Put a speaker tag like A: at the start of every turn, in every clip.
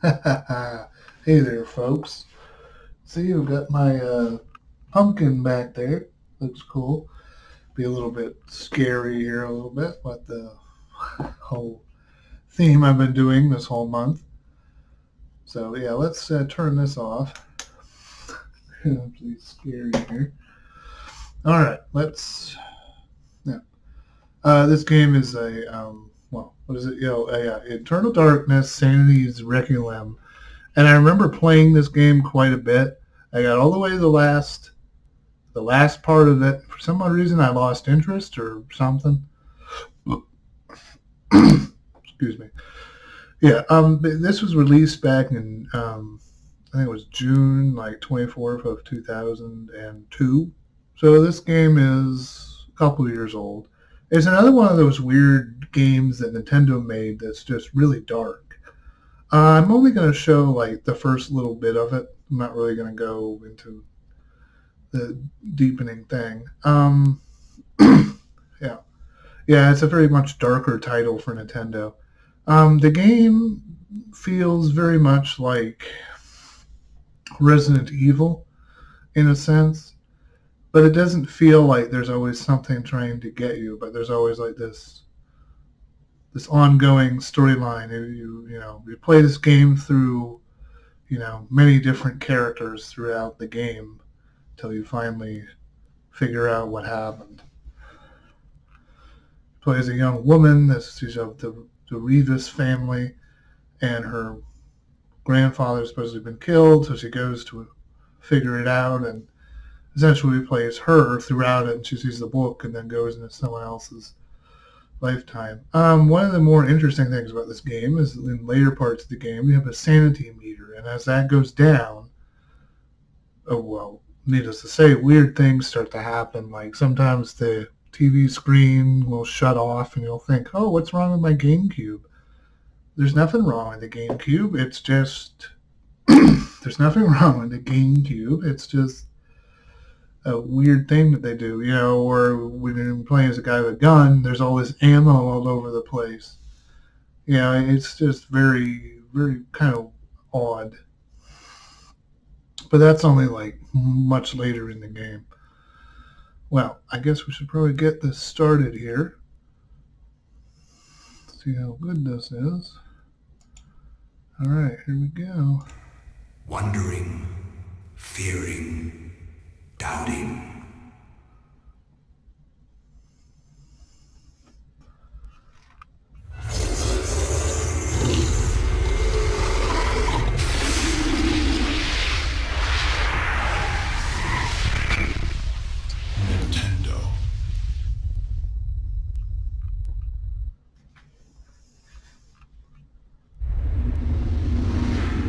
A: Hey there, folks. See, I've got my pumpkin back there. Looks cool. Be a little bit scary here, a little bit, but the whole theme I've been doing this whole month. So yeah, let's turn this off. Please scary here. All right, let's. Yeah. This game is what is it? Eternal Darkness, Sanity's Requiem, and I remember playing this game quite a bit. I got all the way to the last part of it. For some odd reason, I lost interest or something. Excuse me. Yeah, this was released back in I think it was June, like 24th of 2002. So this game is a couple of years old. It's another one of those weird games that Nintendo made that's just really dark. I'm only going to show like the first little bit of it. I'm not really going to go into the deepening thing. Yeah, yeah, it's a very much darker title for Nintendo. The game feels very much like Resident Evil in a sense, but it doesn't feel like there's always something trying to get you. But there's always like this ongoing storyline. You play this game through many different characters throughout the game until you finally figure out what happened. Plays a young woman. She's of the Rivas family, and her grandfather's supposed to have been killed, so she goes to figure it out, and essentially plays her throughout it, and she sees the book and then goes into someone else's lifetime. One of the more interesting things about this game is in later parts of the game, you have a sanity meter, and as that goes down, needless to say, weird things start to happen. Like sometimes the TV screen will shut off, and you'll think, "Oh, what's wrong with my GameCube?" There's nothing wrong with the GameCube. It's just there's nothing wrong with the GameCube. It's just a weird thing that they do, or when you're playing as a guy with a gun, there's all this ammo all over the place. It's just very, very kind of odd. But that's only like much later in the game. Well, I guess we should probably get this started here. See how good this is. All right, here we go.
B: Wondering, fearing, doubting. Nintendo.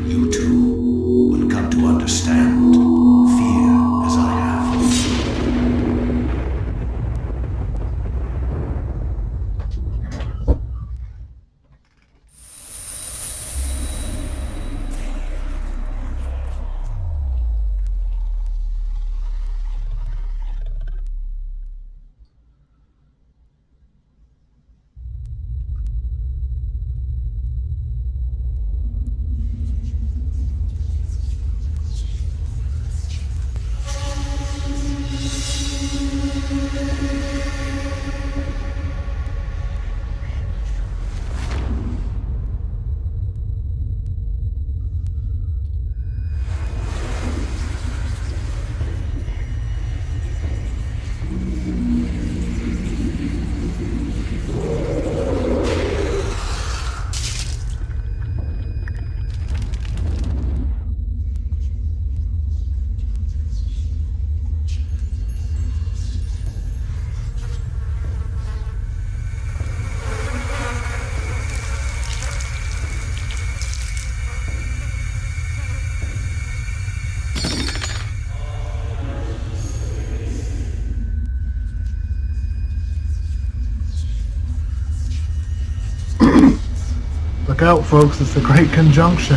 B: You too will come to understand fear as I have.
A: Look out, folks, it's the Great Conjunction.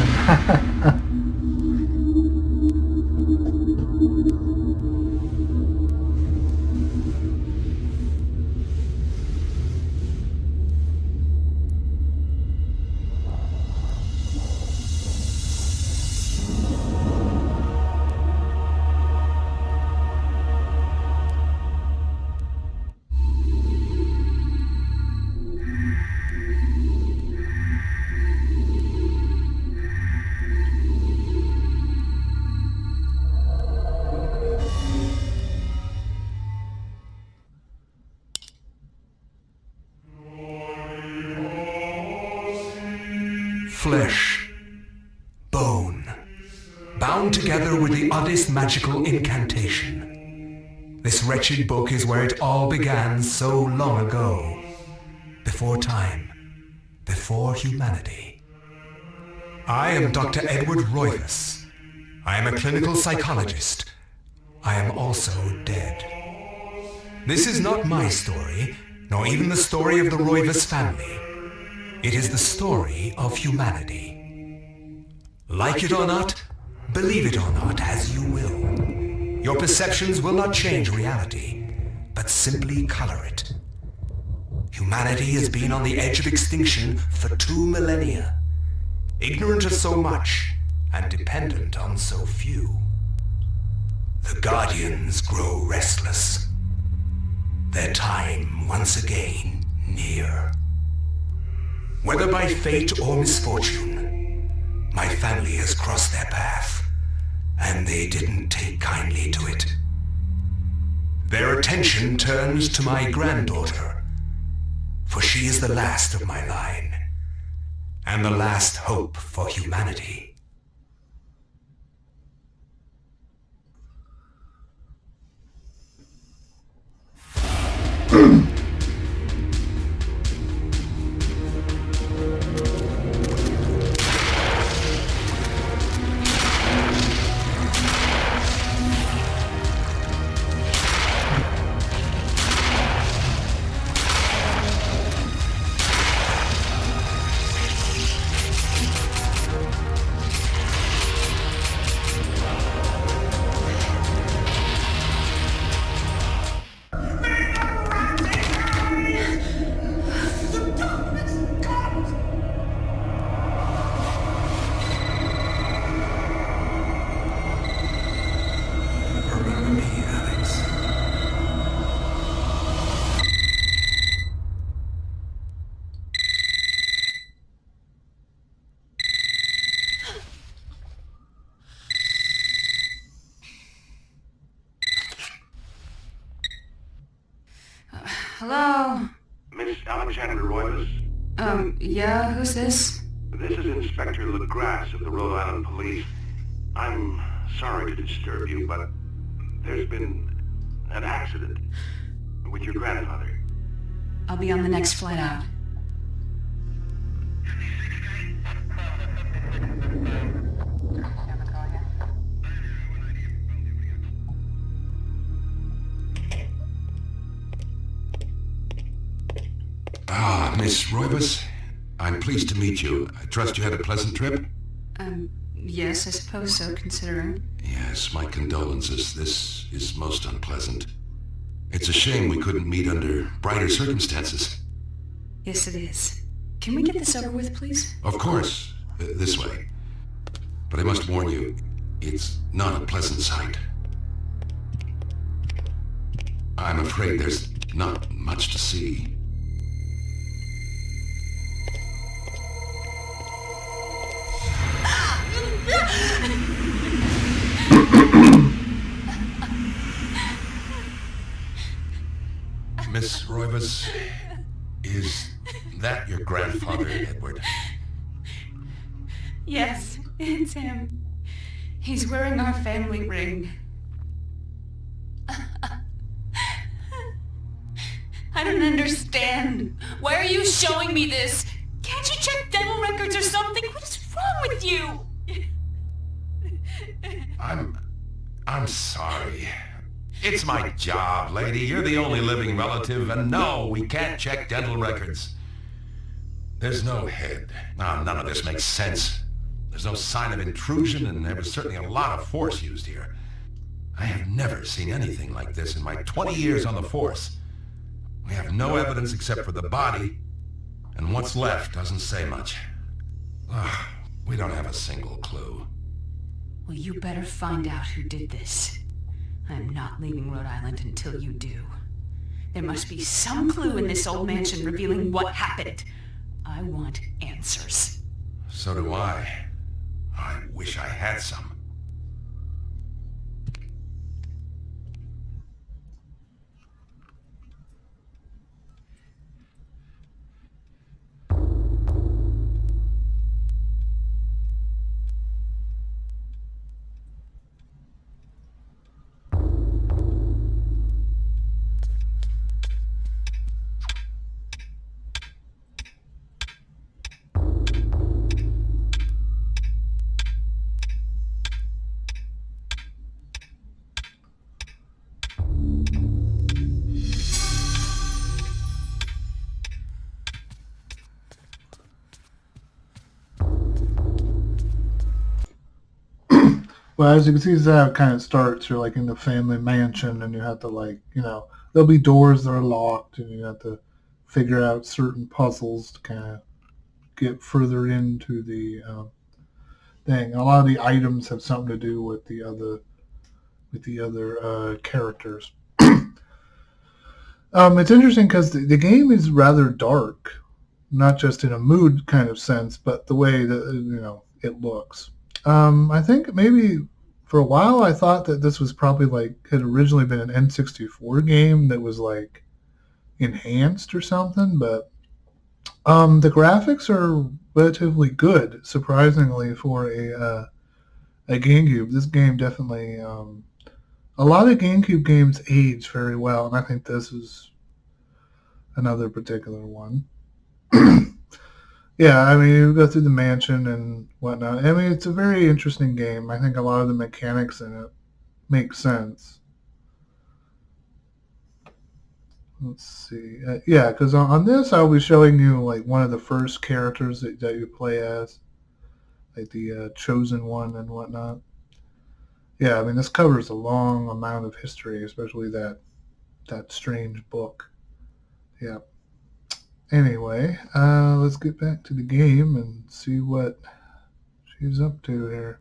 B: flesh, bone, bound together with the oddest magical incantation. This wretched book is where it all began so long ago. Before time, before humanity. I am Dr. Edward Roivas. I am a clinical psychologist. I am also dead. This is not my story, nor even the story of the Roivas family. It is the story of humanity. Like it or not, believe it or not, as you will. Your perceptions will not change reality, but simply color it. Humanity has been on the edge of extinction for 2 millennia, ignorant of so much and dependent on so few. The Guardians grow restless, their time once again near. Whether by fate or misfortune, my family has crossed their path, and they didn't take kindly to it. Their attention turns to my granddaughter, for she is the last of my line, and the last hope for humanity.
C: Hello?
D: Miss Alexander Roivas?
C: Yeah, who's this?
D: This is Inspector LeGrasse of the Rhode Island Police. I'm sorry to disturb you, but there's been an accident with your grandfather.
C: I'll be on the next flight out.
B: Miss Roivas, I'm pleased to meet you. I trust you had a pleasant trip?
C: Yes, I suppose so, considering.
B: Yes, my condolences. This is most unpleasant. It's a shame we couldn't meet under brighter circumstances.
C: Yes, it is. Can we get this over with, please?
B: Of course. This way. But I must warn you, it's not a pleasant sight. I'm afraid there's not much to see. Miss Roivas, is that your grandfather, Edward?
C: Yes, it's him. He's wearing our family ring. I don't understand. Why are you showing me this? Can't you check dental records or something? What is wrong with you?
B: I'm sorry. It's my job, lady. You're the only living relative, and no, we can't check dental records. There's no head. No, none of this makes sense. There's no sign of intrusion, and there was certainly a lot of force used here. I have never seen anything like this in my 20 years on the force. We have no evidence except for the body, and what's left doesn't say much. We don't have a single clue.
C: Well, you better find out who did this. I'm not leaving Rhode Island until you do. There must be some clue in this old mansion revealing what happened. I want answers.
B: So do I. I wish I had some.
A: Well, as you can see, this is how it kind of starts. You're like in the family mansion, and you have to there'll be doors that are locked, and you have to figure out certain puzzles to kind of get further into the thing. A lot of the items have something to do with the other characters. It's interesting because the game is rather dark, not just in a mood kind of sense, but the way that it looks. I think maybe for a while I thought that this was probably had originally been an N64 game that was enhanced or something, but the graphics are relatively good, surprisingly, for a GameCube. This game definitely a lot of GameCube games age very well, and I think this is another particular one. Yeah, I mean, you go through the mansion and whatnot. I mean, it's a very interesting game. I think a lot of the mechanics in it make sense. Let's see. Yeah, because on this, I'll be showing you one of the first characters that you play as, like the chosen one and whatnot. Yeah, I mean, this covers a long amount of history, especially that strange book. Yeah. Anyway, let's get back to the game and see what she's up to here.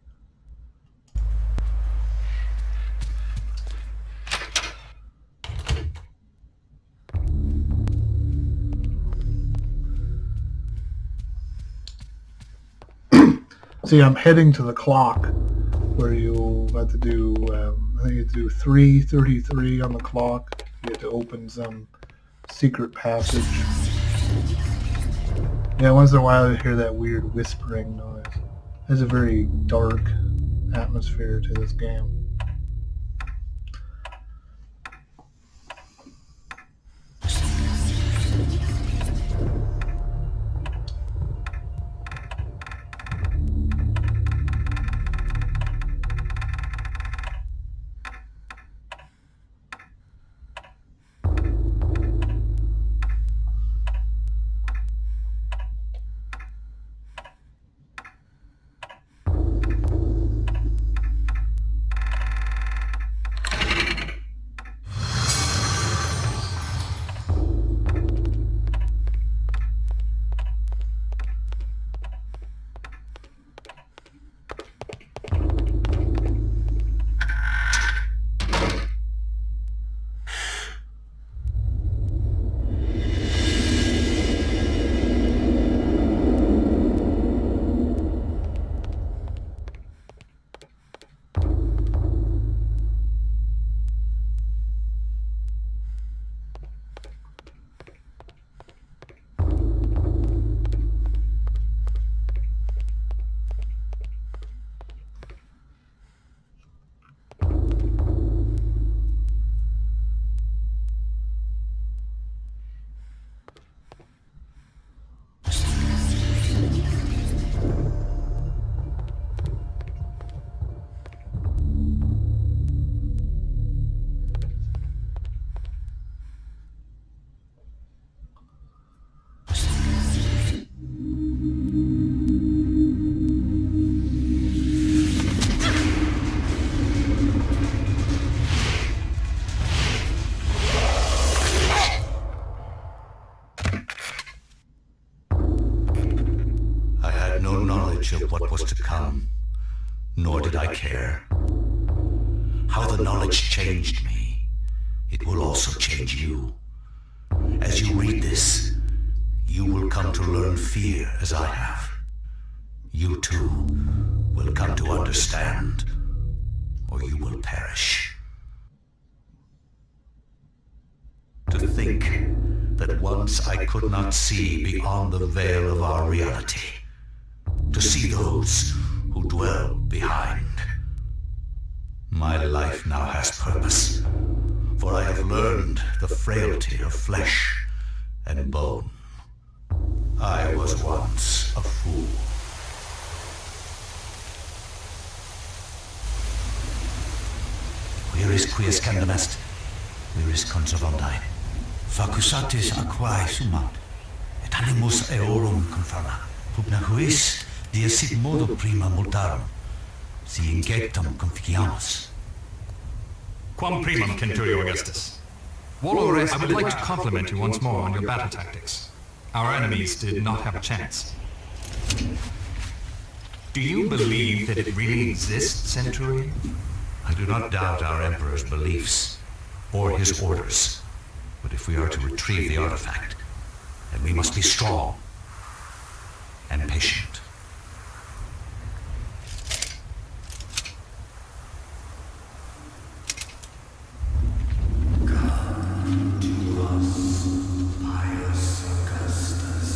A: See, I'm heading to the clock where you'll have to do, I think you have to do 3:33 on the clock. You have to open some secret passage. Yeah, once in a while you hear that weird whispering noise. There's a very dark atmosphere to this game.
B: Of what was to come, nor did I care. How the knowledge changed me, it will also change you. As you read this, you will come to learn fear as I have. You too will come to understand, or you will perish. To think that once I could not see beyond the veil of our reality, to see those who dwell behind. My life now has purpose, for I have learned the frailty of flesh and bone. I was once a fool. Viris quies candem est, viris conservandae. Facusatis aquae sumat, et animus eorum conferma. Pugna huis, die sit modo prima multarum,
E: Si inquietum confiamos.
F: Quam primum, Centurio Augustus. Warlord, I would like to compliment you once more on your battle tactics. Our enemies did not have a chance. Do you believe that it really exists, Centurion?
E: I do not doubt our Emperor's beliefs, or his orders. But if we are to retrieve the artifact, then we must be strong and patient. Come to us, pious Augustus.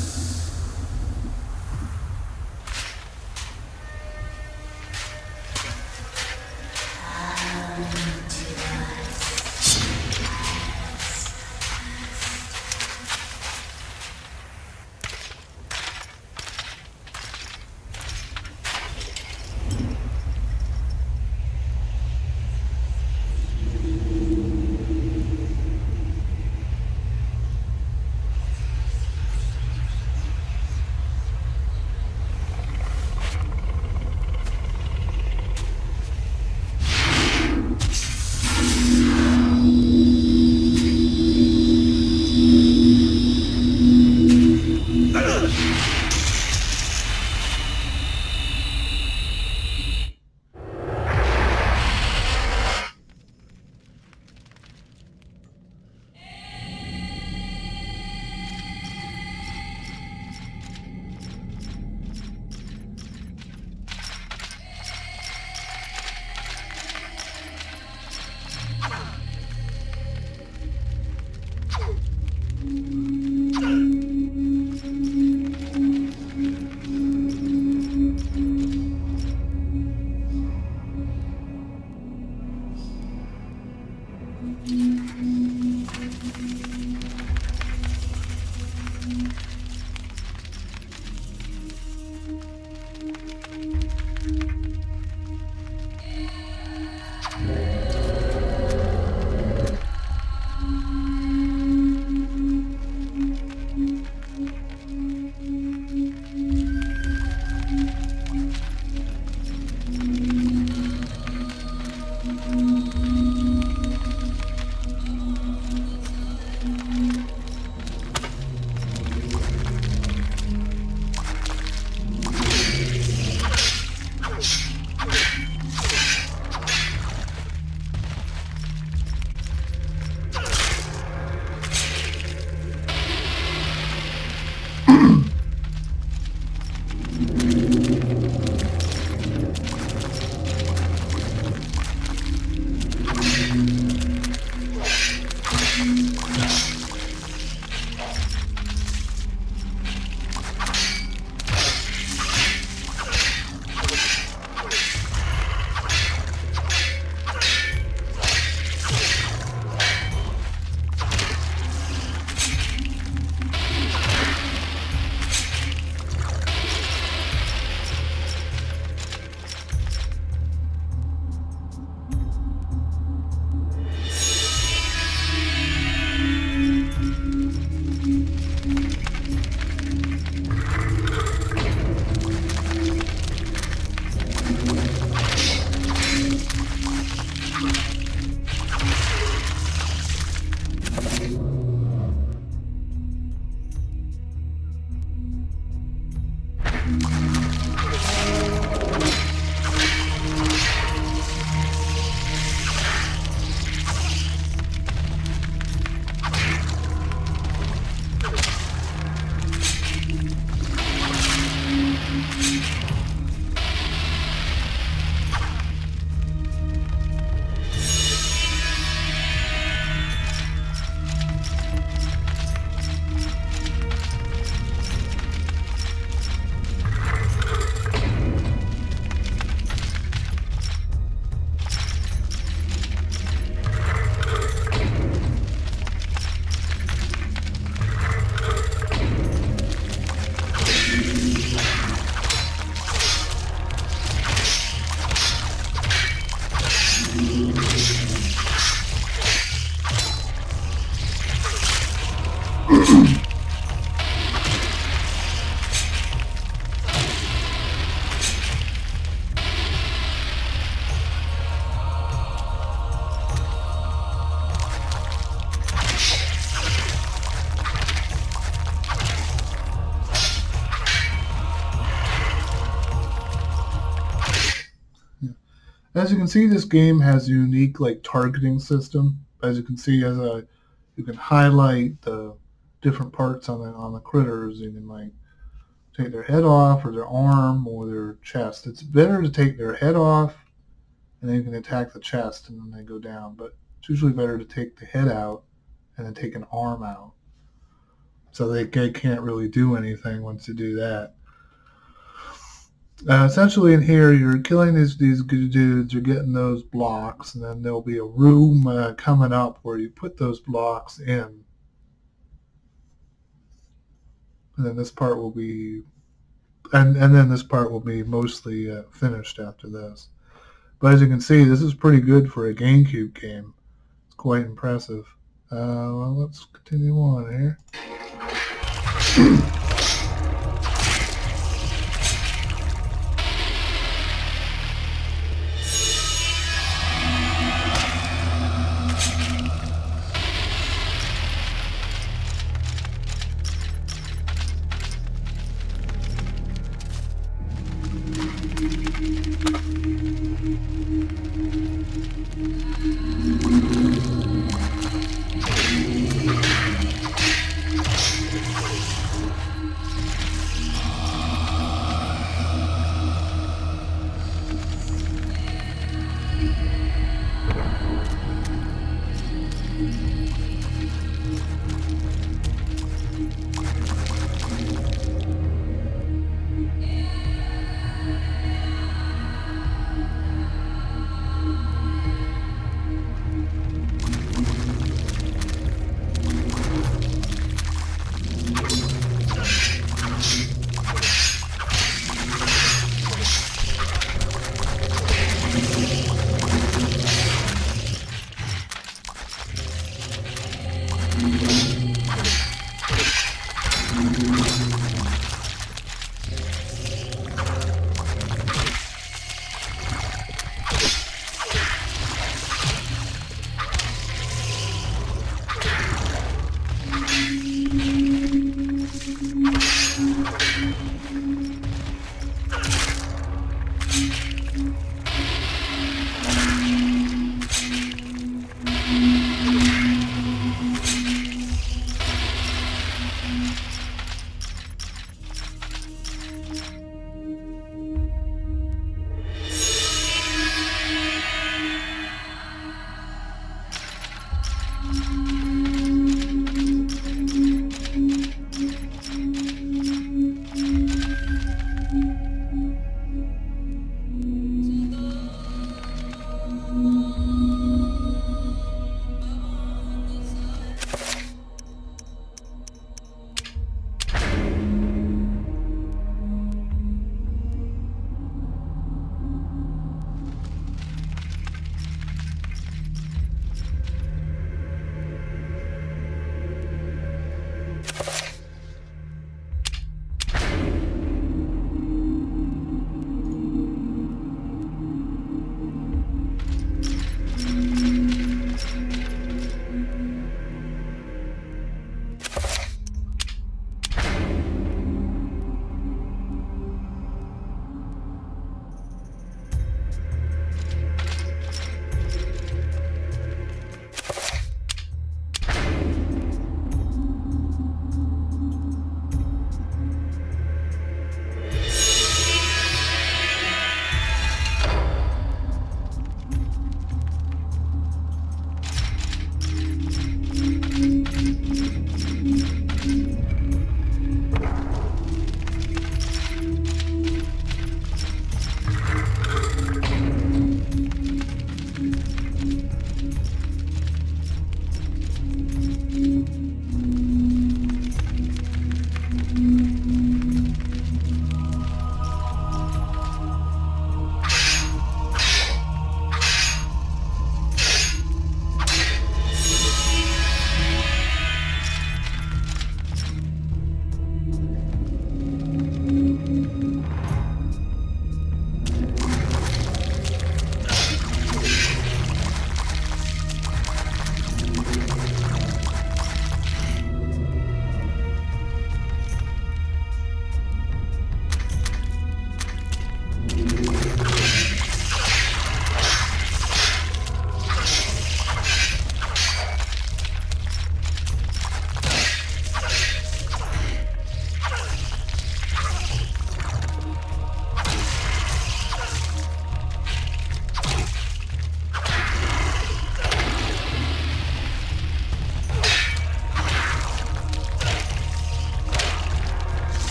A: As you can see, this game has a unique like targeting system. As you can see, you can highlight the different parts on the critters. You can like take their head off, or their arm, or their chest. It's better to take their head off, and then you can attack the chest, and then they go down. But it's usually better to take the head out, and then take an arm out. So they can't really do anything once you do that. Essentially in here, you're killing these good dudes, you're getting those blocks, and then there'll be a room coming up where you put those blocks in. And then this part will be, and then this part will be mostly finished after this. But as you can see, this is pretty good for a GameCube game. It's quite impressive. Well, let's continue on here.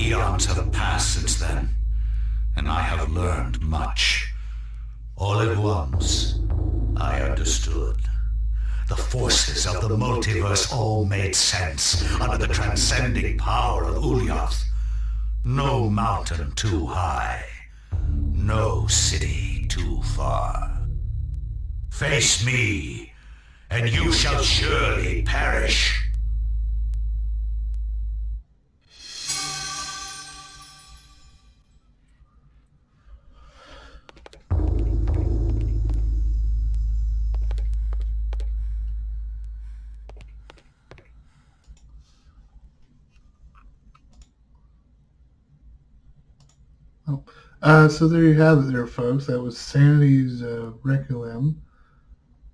E: Eons have passed since then, and I have learned much. All at once, I understood. The forces of the multiverse all made sense under the transcending power of Ulyath. No mountain too high, no city too far. Face me, and you shall surely perish.
A: So there you have it there, folks. That was Sanity's Requiem.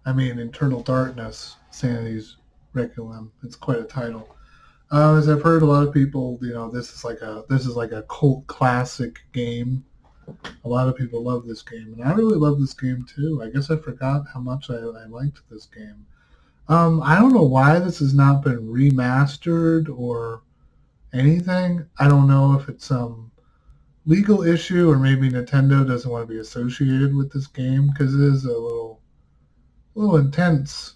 A: I mean, Internal Darkness, Sanity's Requiem. It's quite a title. As I've heard a lot of people, this is like a cult classic game. A lot of people love this game, and I really love this game too. I guess I forgot how much I liked this game. I don't know why this has not been remastered or anything. I don't know if it's legal issue or maybe Nintendo doesn't want to be associated with this game because it is a little intense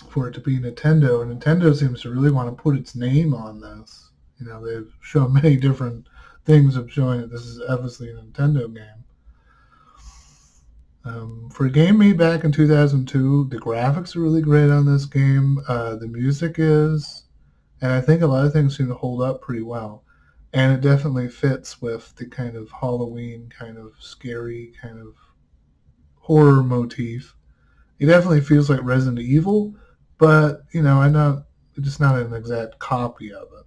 A: for it to be Nintendo. And Nintendo seems to really want to put its name on this. They've shown many different things of showing that this is obviously a Nintendo game. For a game made back in 2002, the graphics are really great on this game. The music is, and I think a lot of things seem to hold up pretty well. And it definitely fits with the kind of Halloween, kind of scary, kind of horror motif. It definitely feels like Resident Evil, but, it's just not an exact copy of it.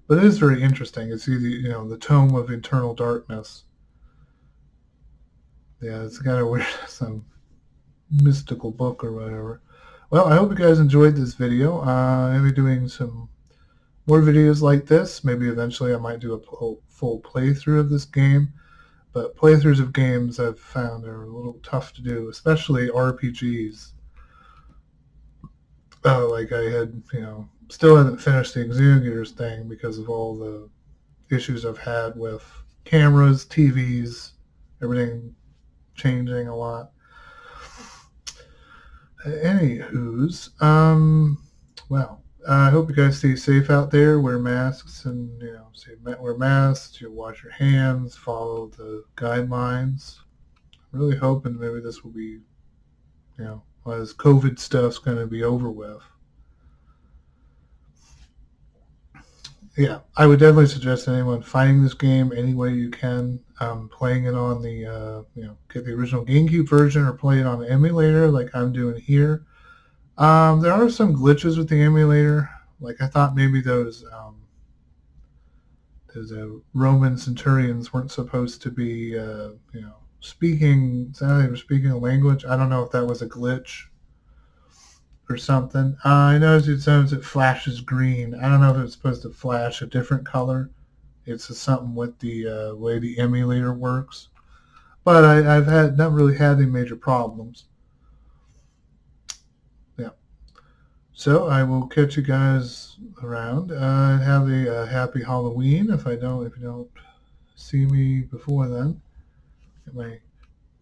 A: But it is very interesting. It's either, the tome of internal darkness. Yeah, it's kind of weird, some mystical book or whatever. Well, I hope you guys enjoyed this video. I'll be doing some more videos like this. Maybe eventually I might do a full playthrough of this game. But playthroughs of games I've found are a little tough to do, especially RPGs. Like I had, still haven't finished the Xenogears thing because of all the issues I've had with cameras, TVs, everything changing a lot. Anywho's, well, I hope you guys stay safe out there. Wear masks and, wear masks. You wash your hands. Follow the guidelines. I'm really hoping maybe this will be, all this COVID stuff's going to be over with. Yeah, I would definitely suggest anyone finding this game any way you can, playing it on the, get the original GameCube version or play it on the emulator like I'm doing here. There are some glitches with the emulator. Like I thought maybe those Roman centurions weren't supposed to be, speaking. Sounded they were speaking a language. I don't know if that was a glitch or something. I noticed sometimes it flashes green. I don't know if it's supposed to flash a different color. It's something with the way the emulator works. But I've not really had any major problems. So I will catch you guys around and have a happy Halloween. If you don't see me before then, get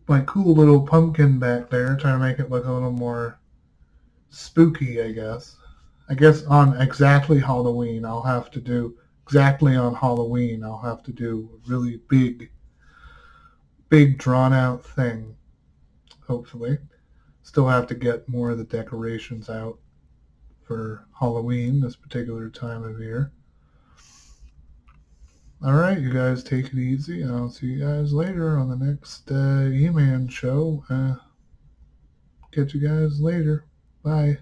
A: my cool little pumpkin back there, trying to make it look a little more spooky. I guess on exactly Halloween, I'll have to do a really big drawn out thing. Hopefully, still have to get more of the decorations out for Halloween, this particular time of year. Alright, you guys take it easy, and I'll see you guys later on the next E-Man show. Catch you guys later. Bye.